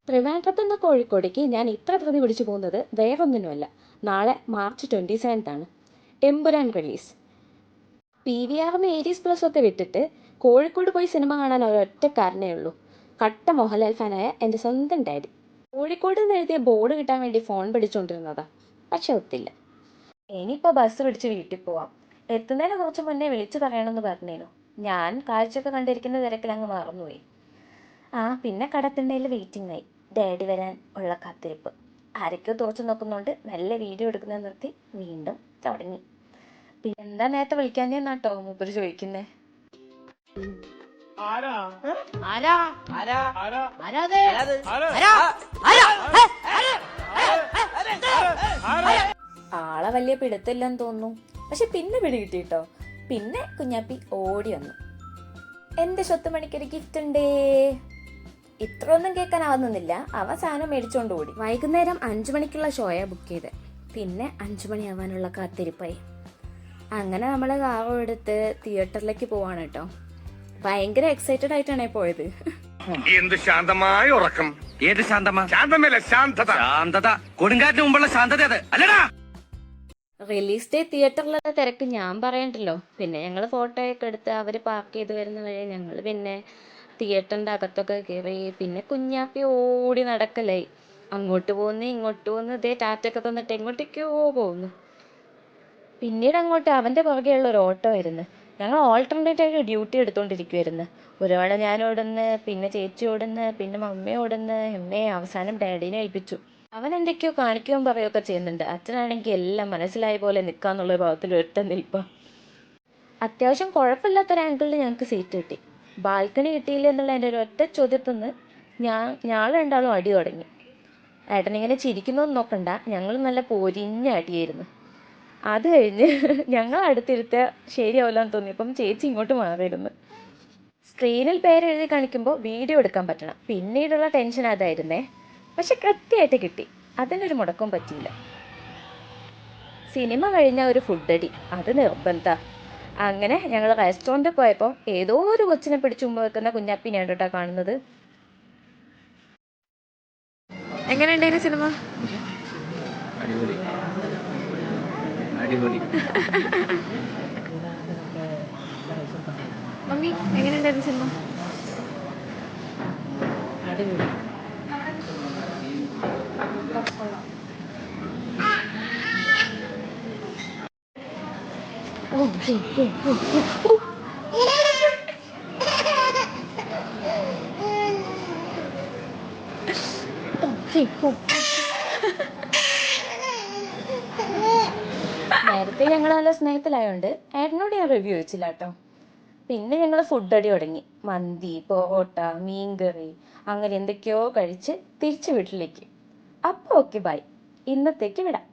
ട്രിവാൻഡ്രത്തു നിന്ന് കോഴിക്കോടേക്ക് ഞാൻ ഇത്ര ധൃതി പിടിച്ചു പോകുന്നത് വേറൊന്നിനുമല്ല. നാളെ March 27 Empuraan release. PVR Aries plus ഒക്കെ വിട്ടിട്ട് കോഴിക്കോട് പോയി സിനിമ കാണാൻ ഒരൊറ്റ കാരണമേ ഉള്ളൂ. കട്ട മോഹൻലാൽ ഫാനായ എൻ്റെ സ്വന്തം ഡാഡി. കോഴിക്കോട് നിന്ന് എഴുതിയ ബോർഡ് കിട്ടാൻ വേണ്ടി ഫോൺ പിടിച്ചുകൊണ്ടിരുന്നതാ. പക്ഷെ ഒത്തില്ല. ഇനിയിപ്പോൾ ബസ് പിടിച്ച് വീട്ടിൽ പോവാം. എത്തുന്നതിന് കുറച്ച് മുന്നേ വിളിച്ചു പറയണമെന്ന് പറഞ്ഞേനു. ഞാൻ കാഴ്ചയൊക്കെ കണ്ടിരിക്കുന്ന തിരക്കിൽ അങ്ങ് മറന്നുപോയി. പിന്നെ കടത്തിണ്ടയിൽ വെയിറ്റിംഗ് ആയി. ഡാഡി വരാൻ ഉള്ള കാത്തിരിപ്പ്. ആരൊക്കെയോ തുറച്ചു നോക്കുന്നുണ്ട്. നല്ല വീഡിയോ എടുക്കുന്നത് നിർത്തി വീണ്ടും തുടങ്ങി. പിന്നെ എന്താ നേരത്തെ വിളിക്കാഞ്ഞെന്നാട്ടോ മൂപ്പര് ചോദിക്കുന്നേ. ആളെ വലിയ പിടുത്തില്ലെന്ന് തോന്നുന്നു. പക്ഷെ പിന്നെ പിടി കിട്ടിട്ടോ. പിന്നെ കുഞ്ഞാപ്പി ഓടി വന്നു. എന്റെ സ്വത്തുമണിക്കൊരു ഗിഫ്റ്റ് ഉണ്ടേ. ഇത്രയൊന്നും കേൾക്കാനാവുന്നില്ല. അവ സാധനം മേടിച്ചോണ്ട് ഓടി. വൈകുന്നേരം 5 മണിക്കുള്ള ഷോയാ ബുക്ക് ചെയ്ത്. പിന്നെ 5 മണിയാവാനുള്ള കാത്തിരിപ്പായി. അങ്ങനെ നമ്മൾ കാറും എടുത്ത് തിയേറ്ററിലേക്ക് പോവാണ് കേട്ടോ. ഭയങ്കര എക്സൈറ്റഡ് ആയിട്ടാണ് പോയത്. എന്ത് ശാന്തമായ ഉറക്കം. ഏത് ശാന്തമാ? ശാന്തമല്ല, ശാന്തത. ശാന്തത കൊടുങ്കാറ്റിന് മുമ്പുള്ള ശാന്തത അത് അല്ലടാ. റിലീസ് ഡേ തിയേറ്ററിലുള്ള തിരക്ക് ഞാൻ പറയണ്ടല്ലോ. പിന്നെ ഞങ്ങൾ ഫോട്ടോയൊക്കെ എടുത്ത് അവർ പാർക്ക് ചെയ്ത് വരുന്ന വഴി ഞങ്ങൾ പിന്നെ തിയേറ്ററിൻ്റെ അകത്തൊക്കെ കയറി. പിന്നെ കുഞ്ഞാപ്പി ഓടി നടക്കലായി. അങ്ങോട്ട് പോകുന്നു ഇങ്ങോട്ട് പോകുന്നു. ഇതേ ടാറ്റൊക്കെ തന്നിട്ട് എങ്ങോട്ടേക്കോ പോകുന്നു. പിന്നീട് അങ്ങോട്ട് അവൻ്റെ പുറകെയുള്ള ഒരു ഓട്ടോ ആയിരുന്നു. ഞങ്ങൾ ഓൾട്ടർനേറ്റ് ആയിട്ട് ഡ്യൂട്ടി എടുത്തുകൊണ്ടിരിക്കുമായിരുന്നു. ഒരുപാട് ഞാൻ ഓടുന്നു, പിന്നെ ചേച്ചി ഓടുന്നു, പിന്നെ മമ്മി ഓടുന്നു, അവസാനം ഡാഡീനെ ഏൽപ്പിച്ചു. അവൻ എന്തൊക്കെയോ കാണിക്കുകയും പറയുകയൊക്കെ ചെയ്യുന്നുണ്ട്. അച്ഛനാണെങ്കിൽ എല്ലാം മനസ്സിലായ പോലെ നിൽക്കാന്നുള്ള ഭാഗത്തിൽ ഒറ്റ നിൽപ്പാ. അത്യാവശ്യം കുഴപ്പമില്ലാത്തൊരു ആംഗിളിൽ ഞങ്ങൾക്ക് സീറ്റ് കിട്ടി. ബാൽക്കണി കിട്ടിയില്ല എന്നുള്ള എൻ്റെ ഒരു ഒറ്റ ചോദ്യത്തിൽ നിന്ന് ഞങ്ങൾ രണ്ടാളും അടി തുടങ്ങി. ഏട്ടനിങ്ങനെ ചിരിക്കുന്നൊന്നും നോക്കണ്ട, ഞങ്ങൾ നല്ല പൊരിഞ്ഞ അടിയായിരുന്നു. അത് കഴിഞ്ഞ് ഞങ്ങൾ അടുത്തിരുത്ത ശരിയാവില്ലെന്ന് തോന്നിയപ്പം ചേച്ചി ഇങ്ങോട്ട് മാറിയിരുന്നു. സ്ക്രീനിൽ പേരെഴുതി കാണിക്കുമ്പോൾ വീഡിയോ എടുക്കാൻ പറ്റണം. പിന്നീടുള്ള ടെൻഷൻ അതായിരുന്നേ. പക്ഷെ കൃത്യമായിട്ട് കിട്ടി. അതിനൊരു മുടക്കം പറ്റിയില്ല. സിനിമ കഴിഞ്ഞ ഒരു ഫുഡ് അടി അത് നിർബന്ധ. അങ്ങനെ ഞങ്ങൾ റെസ്റ്റോറൻറ്റിൽ പോയപ്പോൾ ഏതോ ഒരു കൊച്ചിനെ പിടിച്ചു മുമ്പ് വെക്കുന്ന കുഞ്ഞാപ്പിനെയാണ് കേട്ടോ കാണുന്നത്. എങ്ങനെയുണ്ടായിരുന്നു സിനിമ? മമ്മി എങ്ങനെയുണ്ടായിരുന്നു സിനിമ? നേരത്തെ ഞങ്ങൾ നല്ല സ്നേഹത്തിലായോണ്ട് ഏട്ടനോട് ഞാൻ റിവ്യൂ വെച്ചില്ല കേട്ടോ. പിന്നെ ഞങ്ങൾ ഫുഡ് അടി തുടങ്ങി. മന്തി, പൊറോട്ട, മീൻകറി, അങ്ങനെ എന്തൊക്കെയോ കഴിച്ച് തിരിച്ച് വീട്ടിലേക്ക്. അപ്പോൾ ഓക്കെ ബൈ. ഇന്നത്തേക്ക് വിടാം.